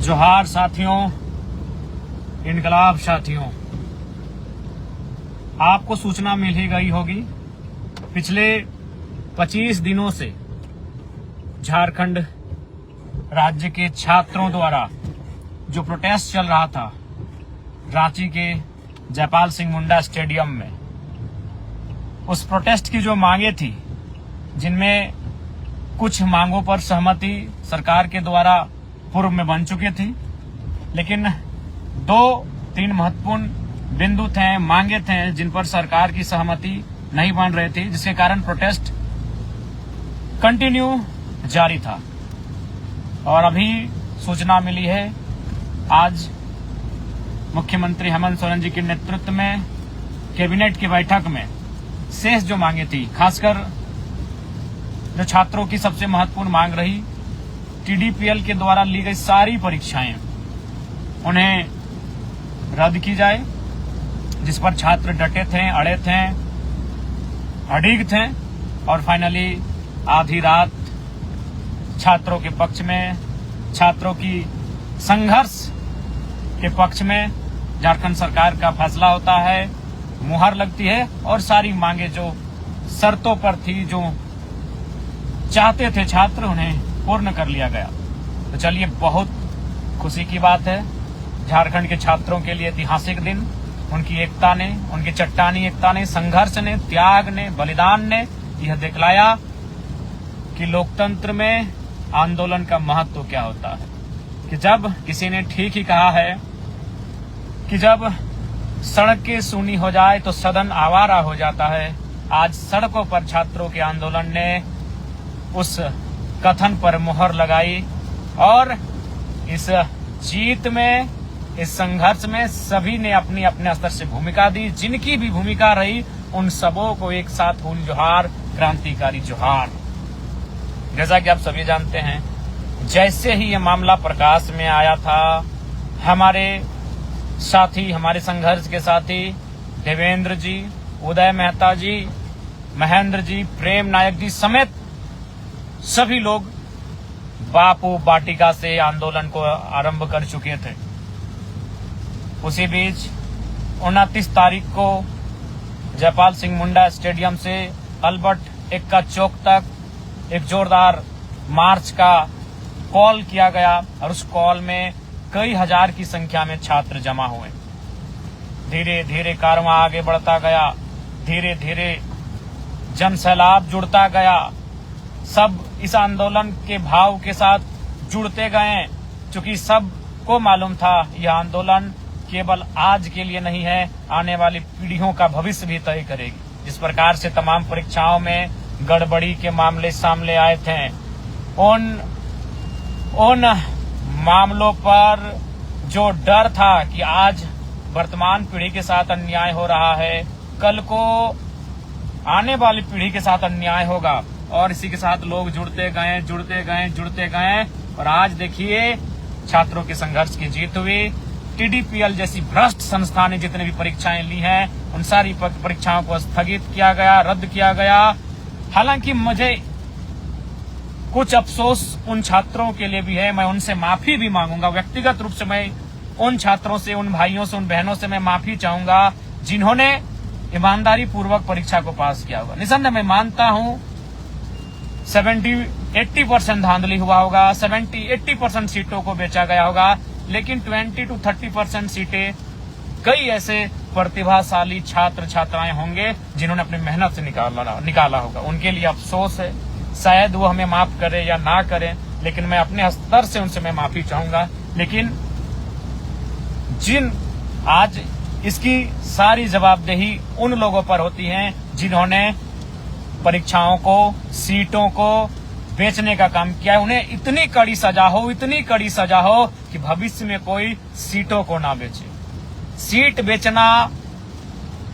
जोहार साथियों, इनकलाब साथियों, आपको सूचना मिल ही गई होगी। पिछले 25 दिनों से झारखंड राज्य के छात्रों द्वारा जो प्रोटेस्ट चल रहा था रांची के जयपाल सिंह मुंडा स्टेडियम में, उस प्रोटेस्ट की जो मांगे थी, जिनमें कुछ मांगों पर सहमति सरकार के द्वारा पूर्व में बन चुकी थी, लेकिन 2-3 महत्वपूर्ण बिंदु थे, मांगे थे, जिन पर सरकार की सहमति नहीं बन रही थी, जिसके कारण प्रोटेस्ट कंटिन्यू जारी था। और अभी सूचना मिली है, आज मुख्यमंत्री हेमंत सोरेन जी के नेतृत्व में कैबिनेट की बैठक में शेष जो मांगे थी, खासकर जो छात्रों की सबसे महत्वपूर्ण मांग रही, टीडीपीएल के द्वारा ली गई सारी परीक्षाएं उन्हें रद्द की जाए, जिस पर छात्र डटे थे, अड़े थे, अडिग थे। और फाइनली आधी रात छात्रों के पक्ष में, छात्रों की संघर्ष के पक्ष में झारखंड सरकार का फैसला होता है, मुहर लगती है और सारी मांगे जो शर्तों पर थी, जो चाहते थे छात्र, उन्हें पूर्ण कर लिया गया। तो चलिए, बहुत खुशी की बात है। झारखंड के छात्रों के लिए ऐतिहासिक दिन, उनकी एकता ने, उनकी चट्टानी एकता ने, संघर्ष ने, त्याग ने, बलिदान ने यह दिखलाया कि लोकतंत्र में आंदोलन का महत्व क्या होता है। कि जब किसी ने ठीक ही कहा है कि जब सड़कें सूनी हो जाए तो सदन आवारा हो जाता है। आज सड़कों पर छात्रों के आंदोलन ने उस कथन पर मुहर लगाई और इस जीत में, इस संघर्ष में सभी ने अपनी अपने स्तर से भूमिका दी। जिनकी भी भूमिका रही, उन सबों को एक साथ हुल जोहार, क्रांतिकारी जोहार। जैसा कि आप सभी जानते हैं, जैसे ही ये मामला प्रकाश में आया था, हमारे साथी, हमारे संघर्ष के साथी देवेंद्र जी, उदय मेहता जी, महेंद्र जी, प्रेम नायक जी समेत सभी लोग बापू वाटिका से आंदोलन को आरंभ कर चुके थे। उसी बीच 29 तारीख को जयपाल सिंह मुंडा स्टेडियम से अल्बर्ट एक्का चौक तक एक जोरदार मार्च का कॉल किया गया और उस कॉल में कई हजार की संख्या में छात्र जमा हुए। धीरे धीरे कारवां आगे बढ़ता गया, धीरे धीरे जनसैलाब जुड़ता गया। सब इस आंदोलन के भाव के साथ जुड़ते गए, क्योंकि सबको मालूम था यह आंदोलन केवल आज के लिए नहीं है, आने वाली पीढ़ियों का भविष्य भी तय करेगी। जिस प्रकार से तमाम परीक्षाओं में गड़बड़ी के मामले सामने आए थे, उन मामलों पर जो डर था कि आज वर्तमान पीढ़ी के साथ अन्याय हो रहा है, कल को आने वाली पीढ़ी के साथ अन्याय होगा, और इसी के साथ लोग जुड़ते गए और आज देखिए छात्रों के संघर्ष की जीत हुई। टीडीपीएल जैसी भ्रष्ट संस्था ने जितने भी परीक्षाएं ली हैं, उन सारी परीक्षाओं को स्थगित किया गया, रद्द किया गया। हालांकि मुझे कुछ अफसोस उन छात्रों के लिए भी है, मैं उनसे माफी भी मांगूंगा। व्यक्तिगत रूप से मैं उन छात्रों से, उन भाइयों से, उन बहनों से मैं माफी चाहूंगा जिन्होंने ईमानदारी पूर्वक परीक्षा को पास किया होगा। निसंदेह मैं मानता हूं 70-80% धांधली हुआ होगा, 70-80% सीटों को बेचा गया होगा, लेकिन 20-30% सीटें कई ऐसे प्रतिभाशाली छात्र छात्राएं होंगे जिन्होंने अपनी मेहनत से निकाला होगा। उनके लिए अफसोस है, शायद वो हमें माफ करे या ना करें, लेकिन मैं अपने स्तर से उनसे मैं माफी चाहूंगा। लेकिन जिन आज इसकी सारी जवाबदेही उन लोगों पर होती है जिन्होंने परीक्षाओं को, सीटों को बेचने का काम किया है। उन्हें इतनी कड़ी सजा हो कि भविष्य में कोई सीटों को ना बेचे। सीट बेचना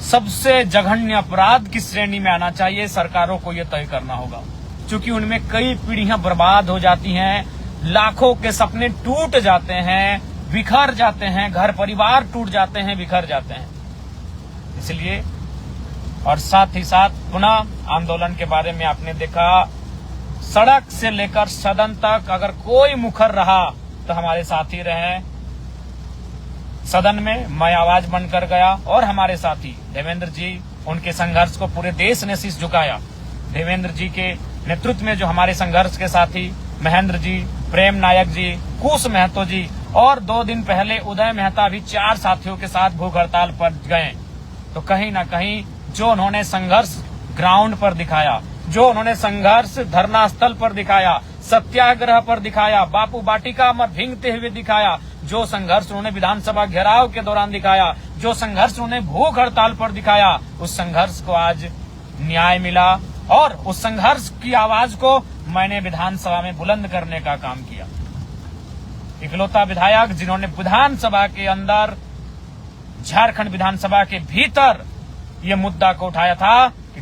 सबसे जघन्य अपराध की श्रेणी में आना चाहिए। सरकारों को यह तय करना होगा, क्योंकि उनमें कई पीढ़ियां बर्बाद हो जाती हैं, लाखों के सपने टूट जाते हैं, बिखर जाते हैं, घर परिवार टूट जाते हैं, बिखर जाते हैं। इसलिए और साथ ही साथ पुनः आंदोलन के बारे में आपने देखा, सड़क से लेकर सदन तक अगर कोई मुखर रहा वक्त हमारे साथी रहे सदन में, मैं आवाज बनकर गया और हमारे साथी देवेंद्र जी, उनके संघर्ष को पूरे देश ने शीश झुकाया। देवेंद्र जी के नेतृत्व में जो हमारे संघर्ष के साथी महेंद्र जी, प्रेम नायक जी, कुश महतो जी और 2 दिन पहले उदय मेहता भी 4 साथियों के साथ भूख हड़ताल पर गए। तो कहीं ना कहीं जो उन्होंने संघर्ष ग्राउंड पर दिखाया, जो उन्होंने संघर्ष धरना स्थल पर दिखाया, सत्याग्रह पर दिखाया, बापू वाटिका में भींगते हुए दिखाया, जो संघर्ष उन्होंने विधानसभा घेराव के दौरान दिखाया, जो संघर्ष उन्होंने भूख हड़ताल पर दिखाया, उस संघर्ष को आज न्याय मिला और उस संघर्ष की आवाज को मैंने विधानसभा में बुलंद करने का काम किया। इकलौता विधायक जिन्होंने विधानसभा के अंदर, झारखंड विधानसभा के भीतर ये मुद्दा को उठाया था कि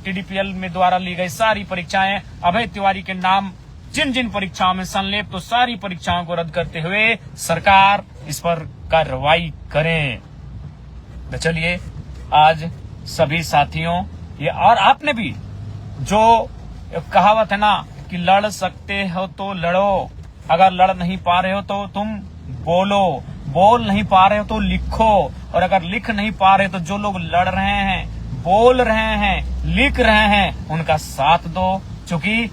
TDPL में द्वारा ली गई सारी परीक्षाएं, अभय तिवारी के नाम जिन जिन परीक्षाओं में संलिप्त, तो सारी परीक्षाओं को रद्द करते हुए सरकार इस पर कार्रवाई करें। तो चलिए आज सभी साथियों, ये और आपने भी जो कहावत है ना कि लड़ सकते हो तो लड़ो, अगर लड़ नहीं पा रहे हो तो तुम बोलो, बोल नहीं पा रहे हो तो लिखो, और अगर लिख नहीं पा रहे तो जो लोग लड़ रहे हैं, बोल रहे हैं, लिख रहे हैं, उनका साथ दो। क्योंकि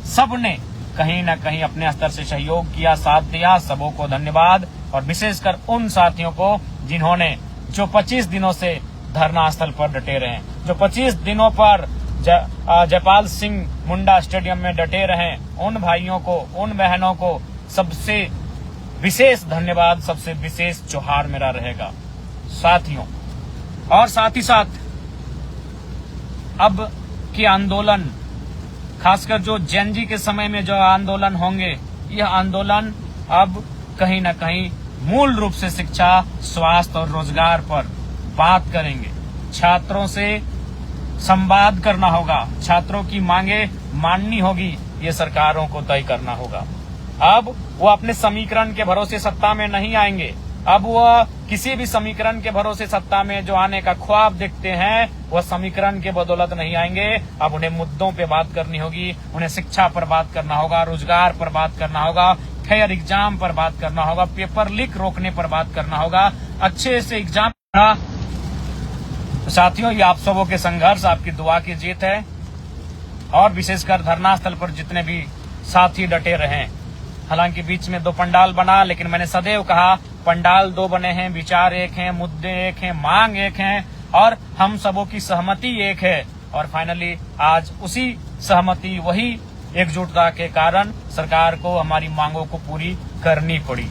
सबने कहीं ना कहीं अपने स्तर से सहयोग किया, साथ दिया, सबों को धन्यवाद। और विशेषकर उन साथियों को जिन्होंने जो 25 दिनों से धरना स्थल पर डटे रहे, जो 25 दिनों पर जयपाल सिंह मुंडा स्टेडियम में डटे रहे, उन भाइयों को, उन बहनों को सबसे विशेष धन्यवाद, सबसे विशेष जोहार मेरा रहेगा साथियों। और साथ ही साथ अब के आंदोलन, खासकर जो जेनजी के समय में जो आंदोलन होंगे, यह आंदोलन अब कहीं ना कहीं मूल रूप से शिक्षा, स्वास्थ्य और रोजगार पर बात करेंगे। छात्रों से संवाद करना होगा, छात्रों की मांगे माननी होगी, ये सरकारों को तय करना होगा। अब वो अपने समीकरण के भरोसे सत्ता में नहीं आएंगे, अब वह किसी भी समीकरण के भरोसे सत्ता में जो आने का ख्वाब देखते हैं, वह समीकरण के बदौलत नहीं आएंगे। अब उन्हें मुद्दों पे बात करनी होगी, उन्हें शिक्षा पर बात करना होगा, रोजगार पर बात करना होगा, फेयर एग्जाम पर बात करना होगा, पेपर लीक रोकने पर बात करना होगा, अच्छे से एग्जाम। साथियों, ये आप सबों के संघर्ष, आपकी दुआ की जीत है। और विशेषकर धरना स्थल पर जितने भी साथी डटे रहे, हालांकि बीच में 2 पंडाल बना, लेकिन मैंने सदैव कहा पंडाल 2 बने हैं, विचार एक हैं, मुद्दे एक हैं, मांग एक हैं, और हम सबों की सहमति एक है। और फाइनली आज उसी सहमति, वही एकजुटता के कारण सरकार को हमारी मांगों को पूरी करनी पड़ी।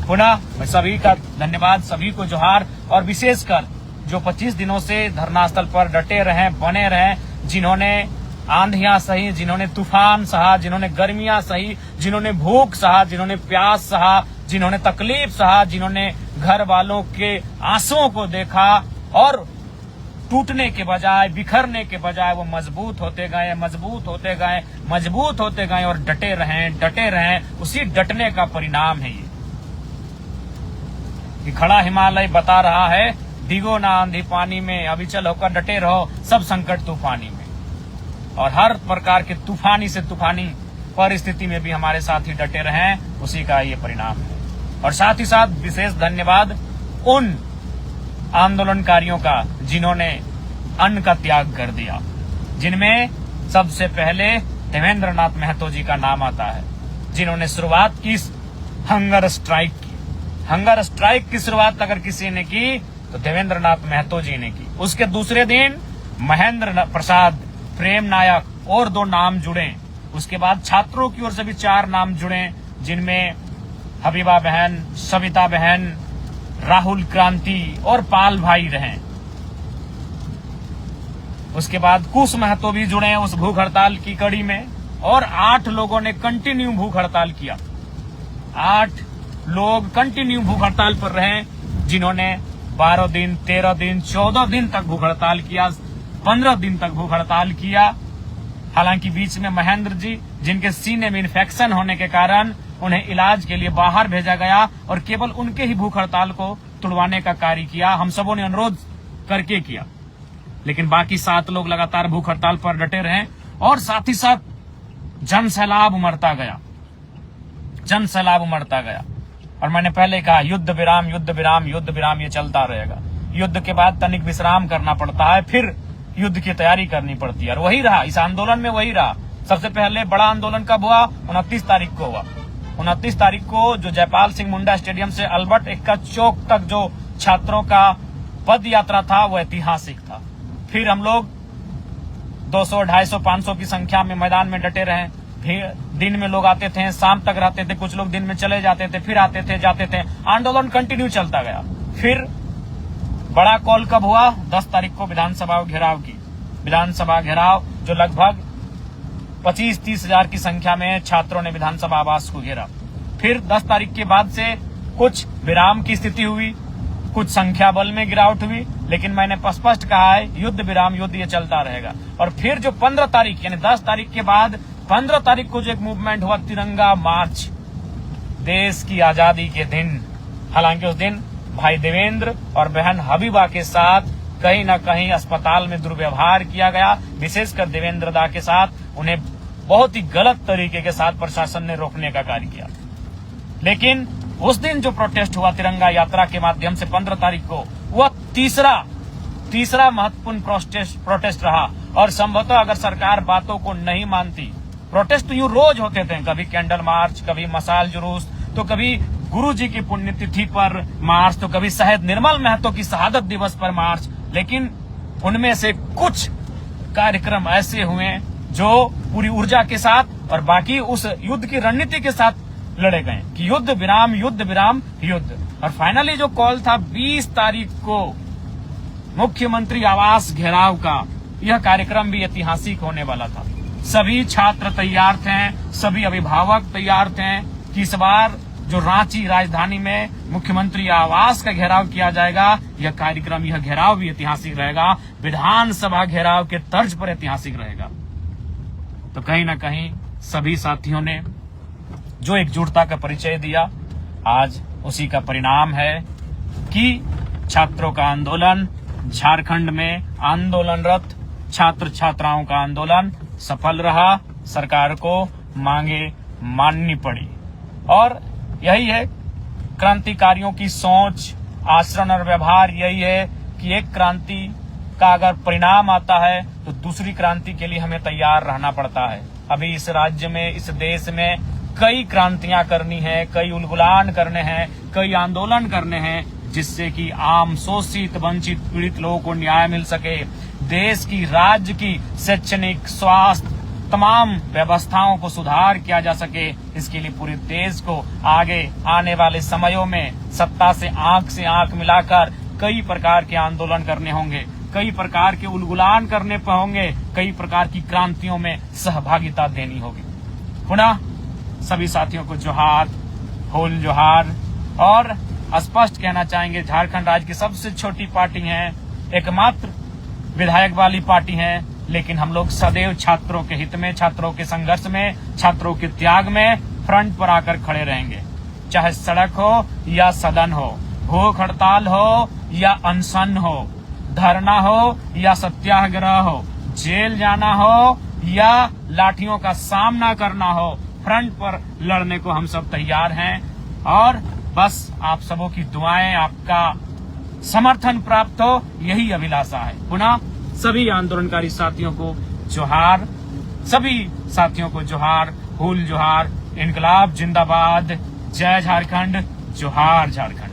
पुनः मैं सभी का धन्यवाद, सभी को जोहार। और विशेषकर जो 25 दिनों से धरना स्थल पर डटे रहे, बने रहे, जिन्होंने आंधियां सही, जिन्होंने तूफान सहा, जिन्होंने गर्मियां सही, जिन्होंने भूख सहा, जिन्होंने प्यास सहा, जिन्होंने तकलीफ सहा, जिन्होंने घर वालों के आंसुओं को देखा और टूटने के बजाय, बिखरने के बजाय वो मजबूत होते गए, मजबूत होते गए, मजबूत होते गए और डटे रहें। उसी डटने का परिणाम है ये खड़ा हिमालय बता रहा है, डिगो ना आंधी पानी में, अविचल होकर डटे रहो सब संकट तूफानी में। और हर प्रकार के तूफानी से तूफानी परिस्थिति में भी हमारे साथी डटे रहें, उसी का ये परिणाम है। और साथ ही साथ विशेष धन्यवाद उन आंदोलनकारियों का जिन्होंने अन्न का त्याग कर दिया, जिनमें सबसे पहले देवेंद्र नाथ महतो जी का नाम आता है, जिन्होंने शुरुआत की हंगर स्ट्राइक की। हंगर स्ट्राइक की शुरुआत अगर किसी ने की तो देवेंद्र नाथ महतो जी ने की। उसके दूसरे दिन महेंद्र प्रसाद, प्रेम नायक और 2 नाम जुड़े। उसके बाद छात्रों की ओर से भी 4 नाम जुड़े, जिनमें हबीबा बहन, सविता बहन, राहुल क्रांति और पाल भाई रहे। उसके बाद कुश महतो भी जुड़े उस भूख हड़ताल की कड़ी में, और 8 लोगों ने कंटिन्यू भूख हड़ताल किया। 8 लोग कंटिन्यू भूख हड़ताल पर रहे, जिन्होंने 12 दिन, 13 दिन, 14 दिन तक भूख हड़ताल किया, 15 दिन तक भूख हड़ताल किया। हालांकि बीच में महेंद्र जी, जिनके सीने में इन्फेक्शन होने के कारण उन्हें इलाज के लिए बाहर भेजा गया, और केवल उनके ही भूख हड़ताल को तुड़वाने का कार्य किया, हम सबों ने अनुरोध करके किया। लेकिन बाकी 7 लोग लगातार भूख हड़ताल पर डटे रहे, और साथ ही साथ जन सैलाब उमड़ता गया। जन सैलाब उमड़ता गया। और मैंने पहले कहा युद्ध विराम युद्ध विराम युद्ध विराम ये चलता रहेगा। युद्ध के बाद तनिक विश्राम करना पड़ता है, फिर युद्ध की तैयारी करनी पड़ती है। और वही रहा इस आंदोलन में, वही रहा। सबसे पहले बड़ा आंदोलन कब हुआ? 29 तारीख को हुआ। 29 तारीख को जो जयपाल सिंह मुंडा स्टेडियम से अल्बर्ट एक्का चौक तक जो छात्रों का पद यात्रा था वो ऐतिहासिक था। फिर हम लोग 200, 250, 500 की संख्या में मैदान में डटे रहे। फिर दिन में लोग आते थे, शाम तक रहते थे, कुछ लोग दिन में चले जाते थे, फिर आते थे जाते थे, आंदोलन कंटिन्यू चलता गया। फिर बड़ा कॉल कब हुआ? 10 तारीख को विधानसभा घेराव की। विधानसभा घेराव जो लगभग 25-30 हजार की संख्या में छात्रों ने विधानसभा आवास को घेरा। फिर 10 तारीख के बाद से कुछ विराम की स्थिति हुई, कुछ संख्या बल में गिरावट हुई, लेकिन मैंने स्पष्ट कहा है युद्ध विराम युद्ध ये चलता रहेगा। और फिर जो 15 तारीख यानी 10 तारीख के बाद 15 तारीख को जो एक मूवमेंट हुआ तिरंगा मार्च, देश की आजादी के दिन। हालांकि उस दिन भाई देवेंद्र और बहन हबीबा के साथ कहीं न कहीं अस्पताल में दुर्व्यवहार किया गया, विशेषकर देवेंद्र दा के साथ। उन्हें बहुत ही गलत तरीके के साथ प्रशासन ने रोकने का कार्य किया। लेकिन उस दिन जो प्रोटेस्ट हुआ तिरंगा यात्रा के माध्यम से 15 तारीख को, वह तीसरा महत्वपूर्ण प्रोटेस्ट रहा। और संभवतः अगर सरकार बातों को नहीं मानती, प्रोटेस्ट तो यूं रोज होते थे, कभी कैंडल मार्च, कभी मशाल जुलूस, तो कभी गुरु जी की पुण्यतिथि पर मार्च, तो कभी शहीद निर्मल महतो की शहादत दिवस पर मार्च। लेकिन उनमें से कुछ कार्यक्रम ऐसे हुए जो पूरी ऊर्जा के साथ और बाकी उस युद्ध की रणनीति के साथ लड़े गए कि युद्ध विराम युद्ध विराम युद्ध। और फाइनली जो कॉल था 20 तारीख को मुख्यमंत्री आवास घेराव का, यह कार्यक्रम भी ऐतिहासिक होने वाला था। सभी छात्र तैयार थे, सभी अभिभावक तैयार थे कि इस बार जो रांची राजधानी में मुख्यमंत्री आवास का घेराव किया जाएगा, यह कार्यक्रम, यह घेराव भी ऐतिहासिक रहेगा, विधानसभा घेराव के तर्ज पर ऐतिहासिक रहेगा। तो कहीं ना कहीं सभी साथियों ने जो एकजुटता का परिचय दिया, आज उसी का परिणाम है कि छात्रों का आंदोलन, झारखंड में आंदोलनरत छात्र छात्राओं का आंदोलन सफल रहा, सरकार को मांगे माननी पड़ी। और यही है क्रांतिकारियों की सोच, आचरण और व्यवहार। यही है कि एक क्रांति का अगर परिणाम आता है तो दूसरी क्रांति के लिए हमें तैयार रहना पड़ता है। अभी इस राज्य में, इस देश में कई क्रांतियां करनी है, कई उलगुलान करने हैं, कई आंदोलन करने हैं, जिससे कि आम शोषित वंचित पीड़ित लोगों को न्याय मिल सके। देश की, राज्य की शैक्षणिक, स्वास्थ्य, तमाम व्यवस्थाओं को सुधार किया जा सके। इसके लिए पूरे देश को आगे आने वाले समयों में सत्ता से आंख मिलाकर कई प्रकार के आंदोलन करने होंगे, कई प्रकार के उलगुलान करने पर होंगे, कई प्रकार की क्रांतियों में सहभागिता देनी होगी। पुनः सभी साथियों को जोहार, होल जोहार। और स्पष्ट कहना चाहेंगे, झारखंड राज्य की सबसे छोटी पार्टी है, एकमात्र विधायक वाली पार्टी है, लेकिन हम लोग सदैव छात्रों के हित में, छात्रों के संघर्ष में, छात्रों के त्याग में फ्रंट पर आकर खड़े रहेंगे। चाहे सड़क हो या सदन हो, भूख हड़ताल हो या अनशन हो, धरना हो या सत्याग्रह हो, जेल जाना हो या लाठियों का सामना करना हो, फ्रंट पर लड़ने को हम सब तैयार हैं। और बस आप सबों की दुआएं, आपका समर्थन प्राप्त हो, यही अभिलाषा है। पुनः सभी आंदोलनकारी साथियों को जोहार, सभी साथियों को जोहार, हुल जोहार, इनकलाब जिंदाबाद, जय झारखंड, जोहार झारखंड।